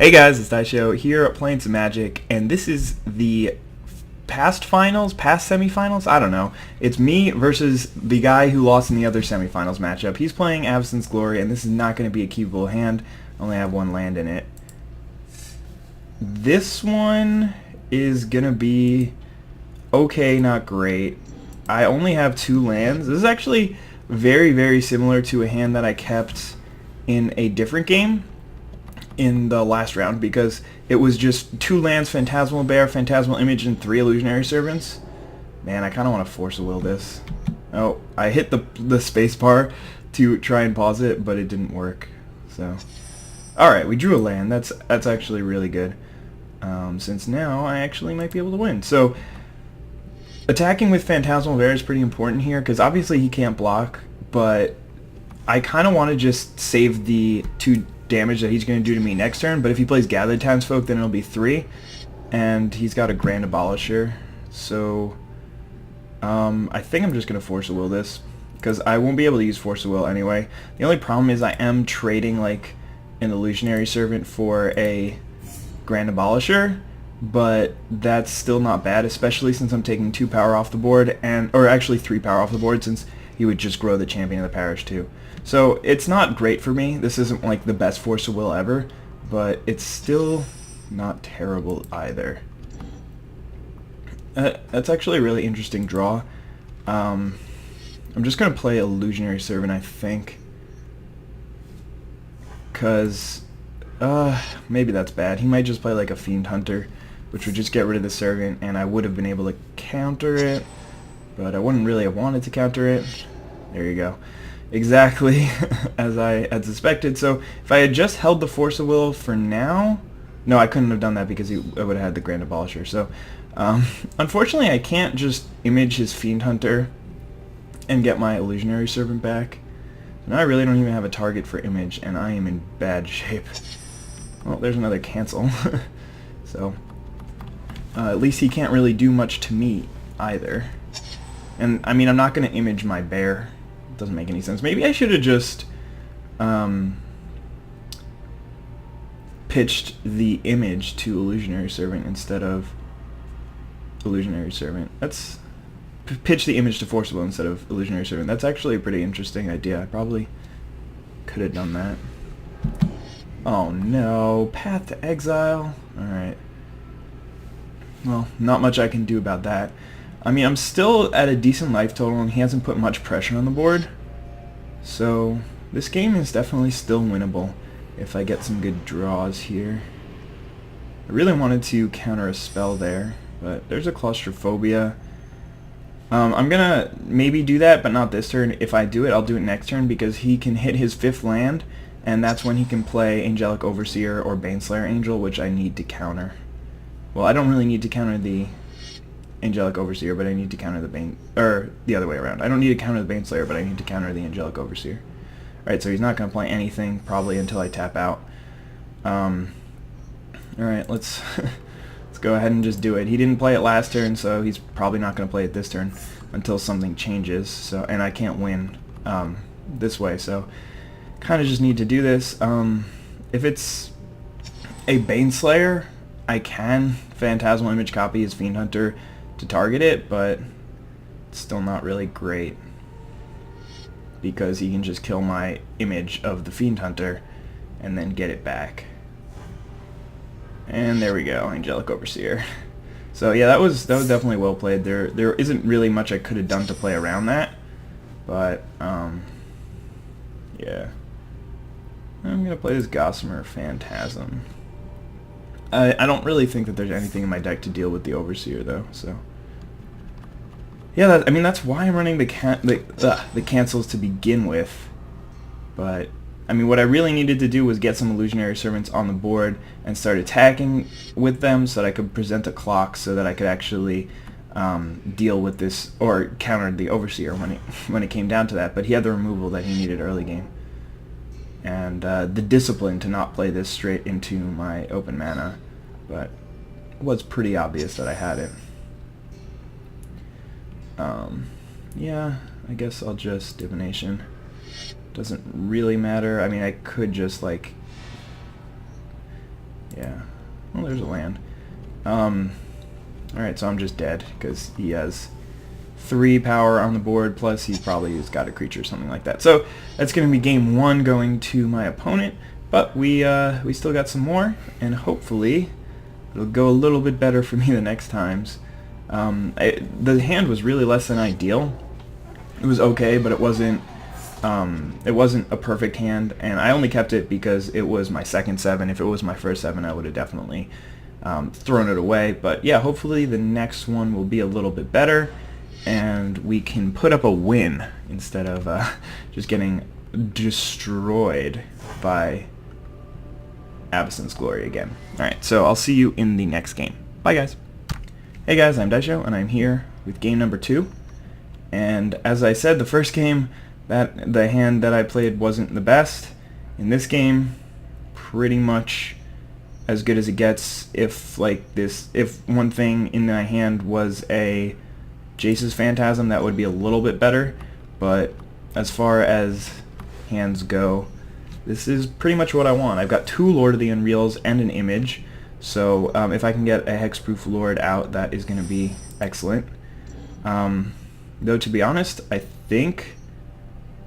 Hey guys, it's Izdaisho here playing some Magic, and this is the past semifinals? I don't know. It's me versus the guy who lost in the other semifinals matchup. He's playing Absence Glory, and this is not going to be a keepable hand. I only have one land in it. This one is going to be okay, not great. I only have 2 lands. This is actually very, very similar to a hand that I kept in a different game in the last round, because it was just 2 lands, Phantasmal Bear, Phantasmal Image, and 3 Illusionary Servants. Man, I kind of want to Force of Will this. Oh, I hit the space bar to try and pause it, but it didn't work. So, alright, we drew a land. That's actually really good, since now I actually might be able to win. So, attacking with Phantasmal Bear is pretty important here, because obviously he can't block, but I kind of want to just save the 2 damage that he's going to do to me next turn. But if he plays Gathered Townsfolk, then it'll be 3, and he's got a Grand Abolisher. So I think I'm just going to Force of Will this, because I won't be able to use Force of Will anyway. The only problem is I am trading like an Illusionary Servant for a Grand Abolisher, but that's still not bad, especially since I'm taking 2 power off the board, or actually 3 power off the board, since he would just grow the Champion of the Parish too. So it's not great for me. This isn't like the best Force of Will ever, but it's still not terrible either. That's actually a really interesting draw. I'm just going to play Illusionary Servant, I think, because maybe that's bad. He might just play like a Fiend Hunter, which would just get rid of the Servant, and I would have been able to counter it, but I wouldn't really have wanted to counter it. There you go. Exactly as I had suspected. So if I had just held the Force of Will for now, no, I couldn't have done that because I would have had the Grand Abolisher. So unfortunately, I can't just image his Fiend Hunter and get my Illusionary Servant back. Now I really don't even have a target for image, and I am in bad shape. Well, there's another cancel. So at least he can't really do much to me either. And I mean, I'm not going to image my bear. Doesn't make any sense. Maybe I should have just pitched the image to Illusionary Servant instead of Illusionary Servant. That's pitch the image to Force of Will instead of Illusionary Servant. That's actually a pretty interesting idea. I probably could have done that. Oh no, Path to Exile. Alright. Well, not much I can do about that. I mean, I'm still at a decent life total, and he hasn't put much pressure on the board. So, this game is definitely still winnable if I get some good draws here. I really wanted to counter a spell there, but there's a Claustrophobia. I'm gonna maybe do that, but not this turn. If I do it, I'll do it next turn, because he can hit his 5th land, and that's when he can play Angelic Overseer or Baneslayer Angel, which I need to counter. Well, I don't really need to counter the Angelic Overseer, but I need to counter the Bane, or the other way around. I don't need to counter the Baneslayer, but I need to counter the Angelic Overseer. Alright, so he's not going to play anything, probably until I tap out. Alright, let's go ahead and just do it. He didn't play it last turn, so he's probably not going to play it this turn until something changes. So, and I can't win this way, so kind of just need to do this. If it's a Baneslayer, I can Phantasmal Image copy his Fiend Hunter to target it, but it's still not really great, because he can just kill my image of the Fiend Hunter and then get it back. And there we go, Angelic Overseer. So yeah, that was definitely well played. There isn't really much I could have done to play around that, but yeah. I'm gonna play this Gossamer Phantasm. I don't really think that there's anything in my deck to deal with the Overseer, though. So yeah, I mean, that's why I'm running the cancels to begin with. But I mean, what I really needed to do was get some Illusionary Servants on the board and start attacking with them, so that I could present a clock, so that I could actually deal with this, or counter the Overseer when it came down to that. But he had the removal that he needed early game, and the discipline to not play this straight into my open mana, but it was pretty obvious that I had it. Yeah, I guess I'll just Divination. Doesn't really matter. I mean, I could just, like, Yeah. Well, there's a land. Alright, so I'm just dead, because he has 3 power on the board, plus he probably has got a creature or something like that. So that's going to be game 1 going to my opponent, but we still got some more, and hopefully it'll go a little bit better for me the next times. The hand was really less than ideal. It was okay, but it wasn't a perfect hand, and I only kept it because it was my second 7. If it was my first 7, I would have definitely thrown it away. But yeah, hopefully the next one will be a little bit better, and we can put up a win instead of just getting destroyed by Abyssin's Glory again. Alright, so I'll see you in the next game. Bye, guys. Hey guys, I'm Izdaisho, and I'm here with game number 2. And as I said, the first game, the hand that I played wasn't the best. In this game, pretty much as good as it gets. If one thing in my hand was a Jace's Phantasm, that would be a little bit better. But as far as hands go, this is pretty much what I want. I've got 2 Lord of the Unreals and an Image. So if I can get a Hexproof Lord out, that is going to be excellent. Though, to be honest, I think...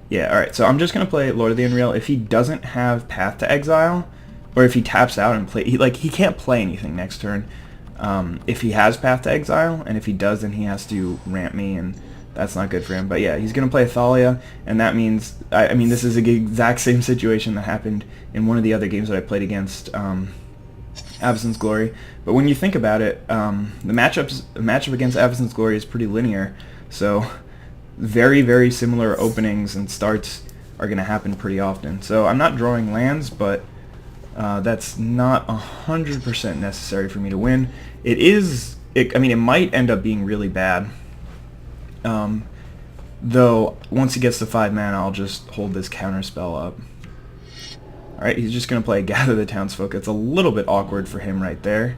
Yeah, alright, so I'm just going to play Lord of the Unreal. If he doesn't have Path to Exile, or if he taps out and play... He can't play anything next turn if he has Path to Exile, and if he does, then he has to ramp me, and that's not good for him. But yeah, he's going to play Thalia, and that means... I mean, this is the exact same situation that happened in one of the other games that I played against Abyssin's Glory. But when you think about it, the matchup against Abyssin's Glory is pretty linear, so very, very similar openings and starts are going to happen pretty often. So I'm not drawing lands, but that's not 100% necessary for me to win. I mean, it might end up being really bad. Though, once he gets to 5 mana, I'll just hold this counter spell up. Alright, he's just going to play Gather the Townsfolk. It's a little bit awkward for him right there.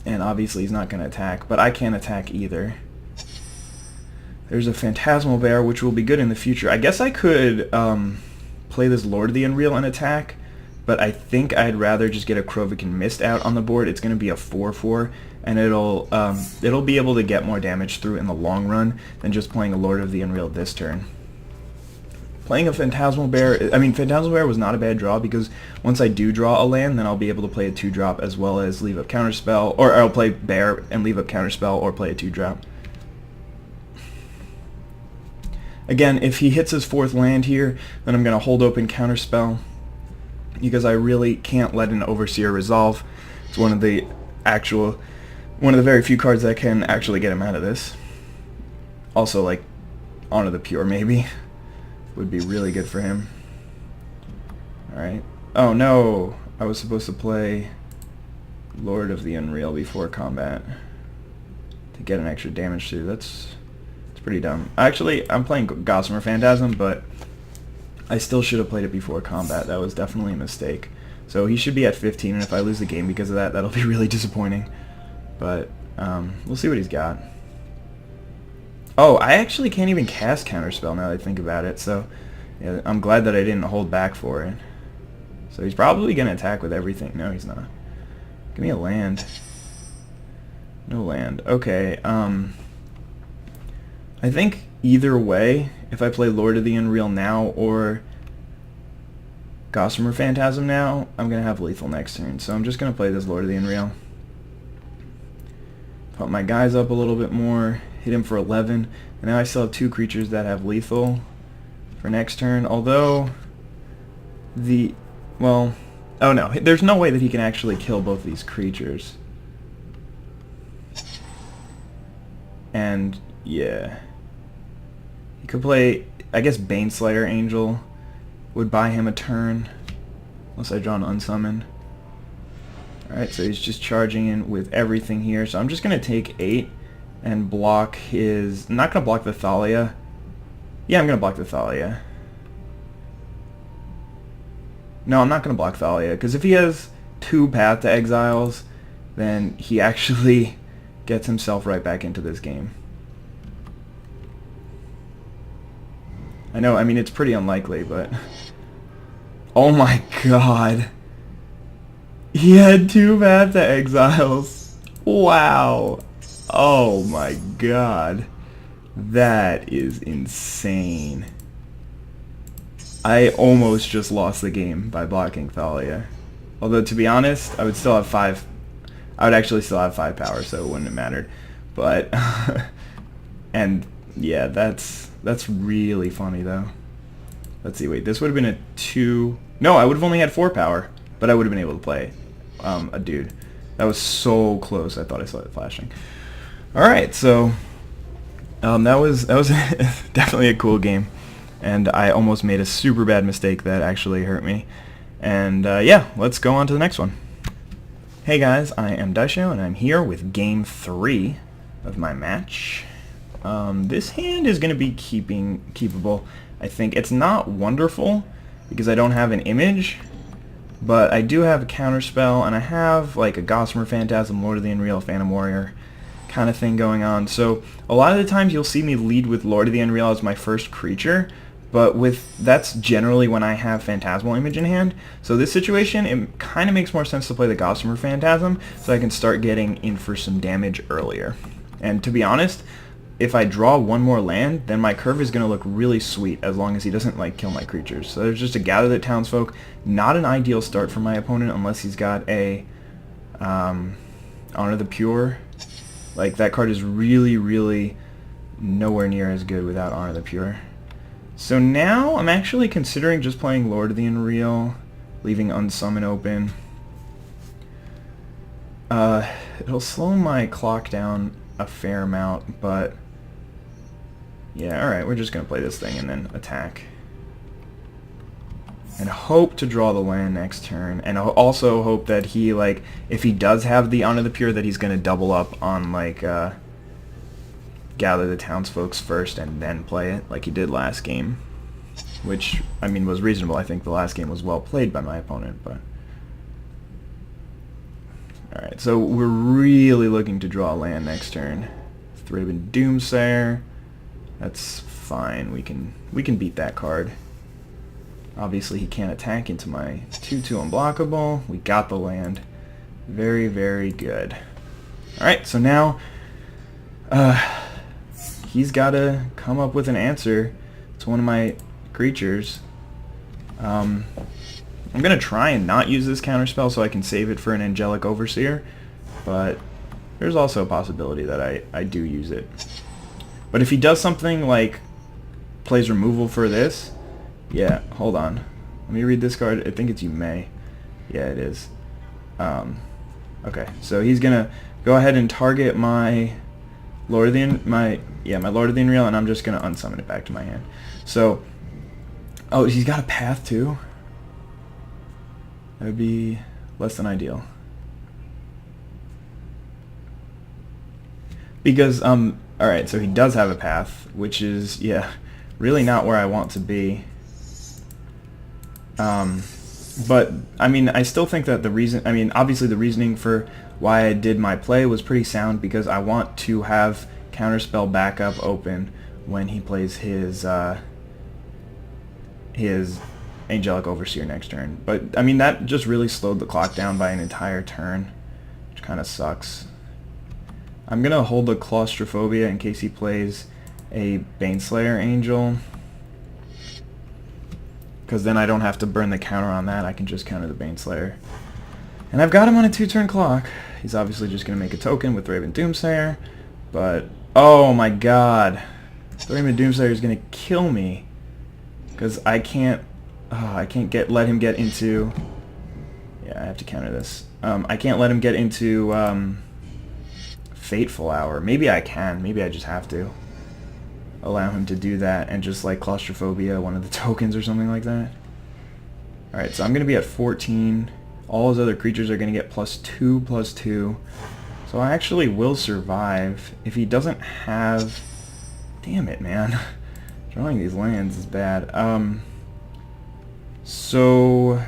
And obviously he's not going to attack, but I can't attack either. There's a Phantasmal Bear, which will be good in the future. I guess I could play this Lord of the Unreal and attack, but I think I'd rather just get a Krovikan Mist out on the board. It's going to be a 4/4, and it'll be able to get more damage through in the long run than just playing a Lord of the Unreal this turn. Playing a Phantasmal Bear, I mean, Phantasmal Bear was not a bad draw, because once I do draw a land, then I'll be able to play a 2-drop as well as leave up Counterspell, or I'll play Bear and leave up Counterspell, or play a 2-drop. Again, if he hits his 4th land here, then I'm going to hold open Counterspell, because I really can't let an Overseer resolve. It's one of the very few cards that can actually get him out of this. Also, like, Honor the Pure, maybe. Would be really good for him. Alright. Oh no! I was supposed to play Lord of the Unreal before combat to get an extra damage too. That's pretty dumb. Actually, I'm playing Gossamer Phantasm, but I still should have played it before combat. That was definitely a mistake. So he should be at 15, and if I lose the game because of that, that'll be really disappointing. But we'll see what he's got. Oh, I actually can't even cast Counterspell now that I think about it, so yeah, I'm glad that I didn't hold back for it. So he's probably going to attack with everything. No, he's not. Give me a land. No land. Okay, I think either way, if I play Lord of the Unreal now or Gossamer Phantasm now, I'm going to have lethal next turn. So I'm just going to play this Lord of the Unreal. Put my guys up a little bit more. Hit him for 11, and now I still have 2 creatures that have lethal for next turn, although oh no, there's no way that he can actually kill both these creatures. And yeah, he could play, I guess Baneslayer Angel would buy him a turn, unless I draw an unsummon. Alright, so he's just charging in with everything here, so I'm just going to take 8 and block his... I'm not going to block the Thalia. Yeah, I'm going to block the Thalia. No, I'm not going to block Thalia, because if he has 2 Path to Exiles, then he actually gets himself right back into this game. I know, I mean, it's pretty unlikely, but... Oh my god. He had 2 path to exiles. Wow. Oh my god. That is insane. I almost just lost the game by blocking Thalia. Although, to be honest, I would still have 5. I would actually still have 5 power, so it wouldn't have mattered. But, and yeah, that's really funny, though. Let's see, wait, this would have been a 2... No, I would have only had 4 power, but I would have been able to play a dude. That was so close, I thought I saw it flashing. Alright, so that was definitely a cool game. And I almost made a super bad mistake that actually hurt me. And yeah, let's go on to the next one. Hey guys, I am Izdaisho, and I'm here with game 3 of my match. This hand is going to be keepable. I think it's not wonderful because I don't have an image, but I do have a counterspell, and I have like a Gossamer Phantasm, Lord of the Unreal, Phantom Warrior kind of thing going on. So a lot of the times you'll see me lead with Lord of the Unreal as my first creature, but that's generally when I have Phantasmal Image in hand. So this situation, it kind of makes more sense to play the Gossamer Phantasm so I can start getting in for some damage earlier. And to be honest, if I draw one more land, then my curve is going to look really sweet as long as he doesn't like kill my creatures. So there's just a Gather the Townsfolk. Not an ideal start for my opponent unless he's got a Honor the Pure. Like, that card is really, really nowhere near as good without Honor the Pure. So now I'm actually considering just playing Lord of the Unreal, leaving Unsummon open. It'll slow my clock down a fair amount, but yeah, alright, we're just going to play this thing and then attack. And hope to draw the land next turn, and also hope that he, like, if he does have the Honor the Pure, that he's going to double up on, like, Gather the Townsfolk first and then play it, like he did last game. Which, I mean, was reasonable. I think the last game was well played by my opponent, but... Alright, so we're really looking to draw land next turn. Thraben Doomsayer. That's fine. We can beat that card. Obviously, he can't attack into my 2/2 unblockable. We got the land. Very, very good. Alright, so now he's got to come up with an answer to one of my creatures. I'm going to try and not use this counterspell so I can save it for an Angelic Overseer, but there's also a possibility that I do use it. But if he does something like plays removal for this, yeah, hold on. Let me read this card. I think it's You May. Yeah, it is. Okay, so he's going to go ahead and target my Lord of the my Lord of the Unreal, and I'm just going to unsummon it back to my hand. So, oh, he's got a path too? That would be less than ideal. Because, alright, so he does have a path, which is, yeah, really not where I want to be. But, I mean, I still think that obviously the reasoning for why I did my play was pretty sound, because I want to have Counterspell backup open when he plays his Angelic Overseer next turn. But, I mean, that just really slowed the clock down by an entire turn, which kind of sucks. I'm going to hold the Claustrophobia in case he plays a Baneslayer Angel, because then I don't have to burn the counter on that. I can just counter the Baneslayer. And I've got him on a 2-turn clock. He's obviously just going to make a token with Thraben Doomsayer, but, oh my god. Thraben Doomsayer is going to kill me, because I can't let him get into... Yeah, I have to counter this. I can't let him get into Fateful Hour. Maybe I can. Maybe I just have to allow him to do that and just like Claustrophobia, one of the tokens or something like that. Alright, so I'm going to be at 14. All his other creatures are going to get +2/+2. So I actually will survive if he doesn't have... Damn it, man. Drawing these lands is bad. So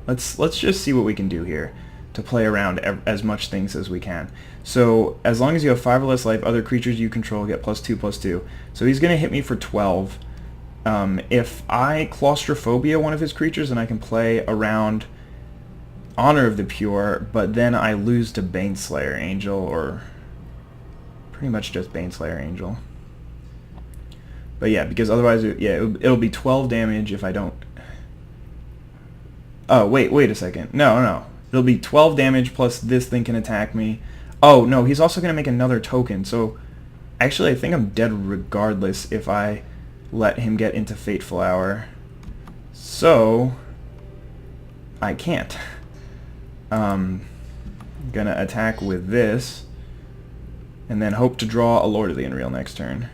let's just see what we can do here to play around as much things as we can. So as long as you have 5 or less life, other creatures you control get +2/+2. So he's going to hit me for 12. If I Claustrophobia one of his creatures, then I can play around Honor of the Pure, but then I lose to Baneslayer Angel, or pretty much just Baneslayer Angel. But yeah, because otherwise, it'll be 12 damage if I don't... Oh, wait a second. No. It'll be 12 damage plus this thing can attack me. Oh, no, he's also going to make another token. So, actually, I think I'm dead regardless if I let him get into Fateful Hour. So, I can't. Gonna attack with this, and then hope to draw a Lord of the Unreal next turn.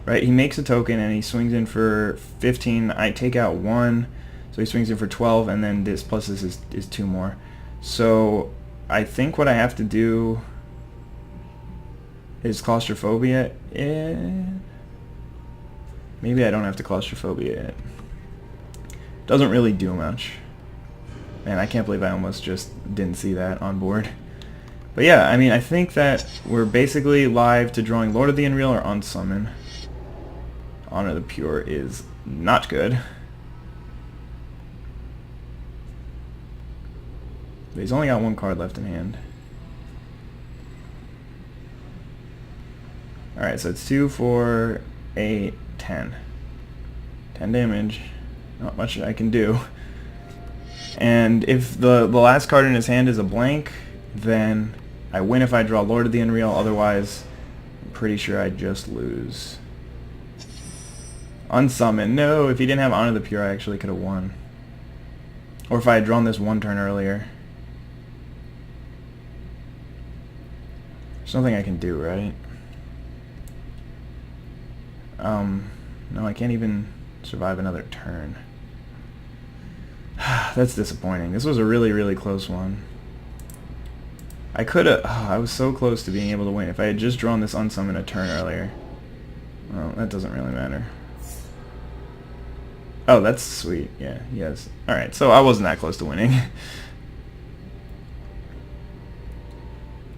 Right, he makes a token and he swings in for 15. I take out 1, so he swings in for 12, and then this plus this is 2 more. So I think what I have to do is Claustrophobia it. Maybe I don't have to Claustrophobia it. Doesn't really do much. Man, I can't believe I almost just didn't see that on board. But yeah, I mean, I think that we're basically live to drawing Lord of the Unreal or Unsummon. Honor the Pure is not good. But he's only got 1 card left in hand. Alright, so it's 2, 4, 8, 10. 10 damage. Not much I can do. And if the last card in his hand is a blank, then I win if I draw Lord of the Unreal. Otherwise, I'm pretty sure I just lose. Unsummon. No, if he didn't have Honor the Pure, I actually could have won. Or if I had drawn this 1 turn earlier. There's nothing I can do, right? No, I can't even survive another turn. That's disappointing. This was a really, really close one. I could have... Oh, I was so close to being able to win. If I had just drawn this Unsummon a turn earlier. Well, that doesn't really matter. Oh, that's sweet. Yeah, yes. Alright, so I wasn't that close to winning.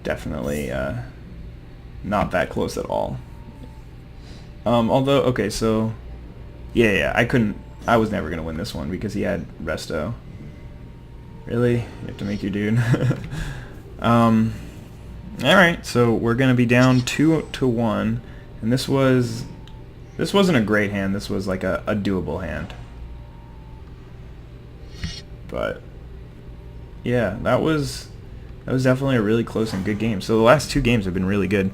Definitely not that close at all. Although, okay, so... Yeah, I was never going to win this one because he had Resto. Really? You have to make your dude. Alright, so we're going to be down 2-1. And this wasn't a great hand. This was like a doable hand. But yeah, that was definitely a really close and good game. So the last 2 games have been really good.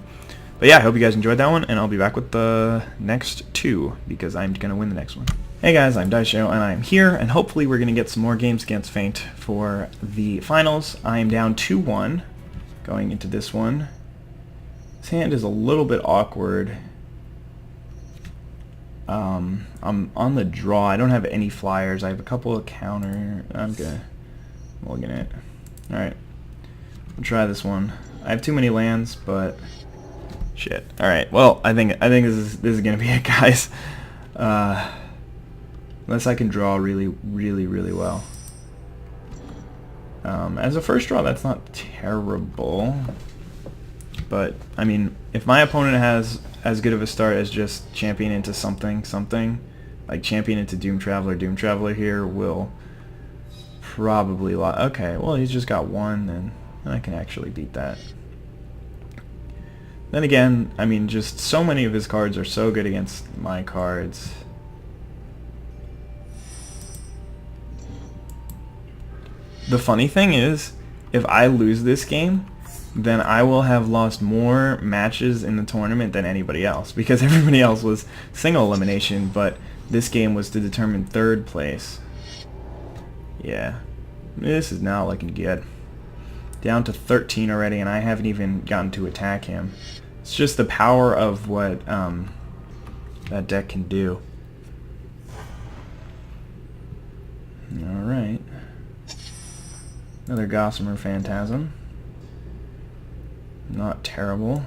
But yeah, I hope you guys enjoyed that one, and I'll be back with the next 2 because I'm going to win the next one. Hey guys, I'm Izdaisho, and I'm here, and hopefully we're going to get some more games against Feint for the finals. I am down 2-1 going into this one. This hand is a little bit awkward. I'm on the draw. I don't have any flyers. I have a couple of counter. I'm gonna mulligan it. Alright. We'll try this one. I have too many lands, but shit. Alright, well, I think this is gonna be it, guys. Unless I can draw really well. As a first draw, that's not terrible. But, I mean, if my opponent has as good of a start as just champion into something, like champion into Doom Traveler here will probably... Okay, well, he's just got 1, and I can actually beat that. Then again, I mean, just so many of his cards are so good against my cards. The funny thing is, if I lose this game, then I will have lost more matches in the tournament than anybody else, because everybody else was single elimination, but this game was to determine 3rd place. Yeah, this is not looking good. Down to 13 already, and I haven't even gotten to attack him. It's just the power of what that deck can do. Alright. Another Gossamer Phantasm. Not terrible.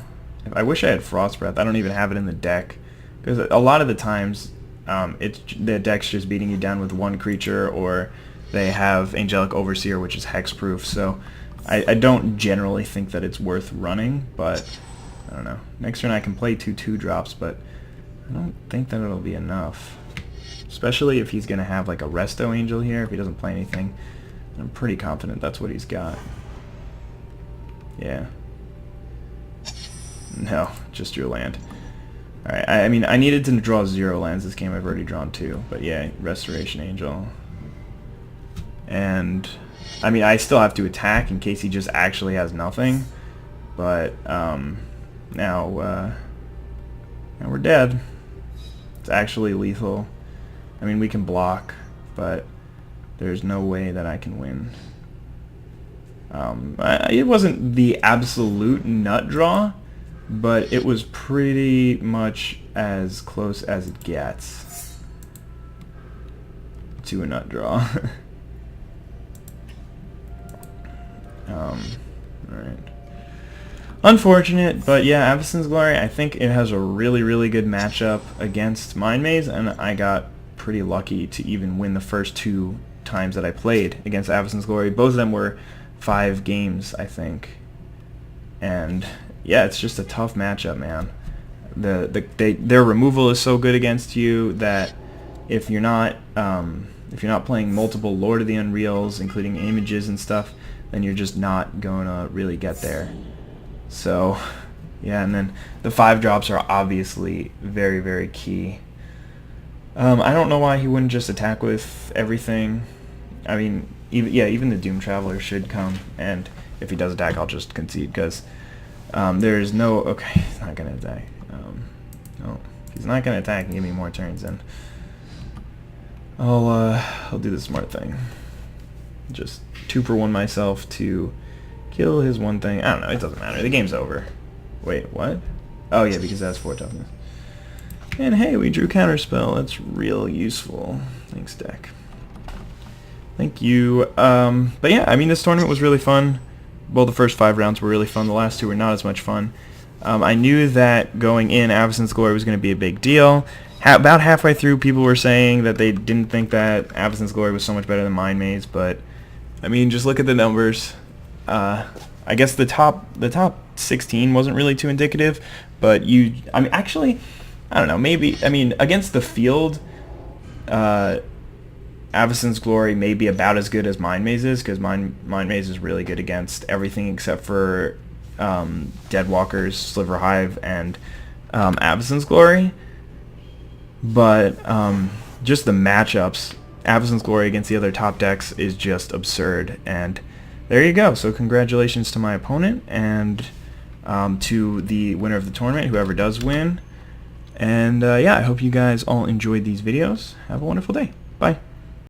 I wish I had Frost Breath. I don't even have it in the deck. Because a lot of the times, the deck's just beating you down with 1 creature, or they have Angelic Overseer, which is hexproof. So I don't generally think that it's worth running, but I don't know. Next turn I can play 2/2 drops, but I don't think that it'll be enough. Especially if he's going to have like a Resto Angel here, if he doesn't play anything. I'm pretty confident that's what he's got. Yeah. No, just drew a land. Alright, I mean, I needed to draw 0 lands this game. I've already drawn 2. But yeah, Restoration Angel. And, I mean, I still have to attack in case he just actually has nothing. But, now we're dead. It's actually lethal. I mean, we can block, but there's no way that I can win. It wasn't the absolute nut draw, but it was pretty much as close as it gets to a nut draw. Alright. Unfortunate, but yeah, Avacyn's Glory, I think it has a really, really good matchup against Mind Maze, and I got pretty lucky to even win the first 2 times that I played against Avacyn's Glory. Both of them were 5 games, I think. And yeah, it's just a tough matchup, man. Their removal is so good against you that if you're not playing multiple Lord of the Unreals, including images and stuff, then you're just not gonna really get there. So yeah, and then the 5 drops are obviously very, very key. I don't know why he wouldn't just attack with everything. I mean, even the Doom Traveler should come, and if he does attack, I'll just concede, because there's no... Okay, he's not going to attack. No, if he's not going to attack and give me more turns, then I'll do the smart thing. Just 2 for 1 myself to kill his one thing. I don't know, it doesn't matter. The game's over. Wait, what? Oh yeah, because that's 4 toughness. And hey, we drew Counterspell. That's real useful. Thanks, deck. Thank you. But yeah, I mean, this tournament was really fun. Well, the first 5 rounds were really fun. The last 2 were not as much fun. I knew that going in, Avacyn's Glory was going to be a big deal. About halfway through, people were saying that they didn't think that Avacyn's Glory was so much better than Mind Maze, but I mean, just look at the numbers. I guess the top 16 wasn't really too indicative, but I mean, actually, I don't know, maybe, I mean, against the field, Avacyn's Glory may be about as good as Mind Maze is, because Mind Maze is really good against everything except for Deadwalkers, Sliver Hive, and Avacyn's Glory. But just the matchups, Avacyn's Glory against the other top decks is just absurd. And there you go. So congratulations to my opponent, and to the winner of the tournament, whoever does win. And yeah, I hope you guys all enjoyed these videos. Have a wonderful day. Bye.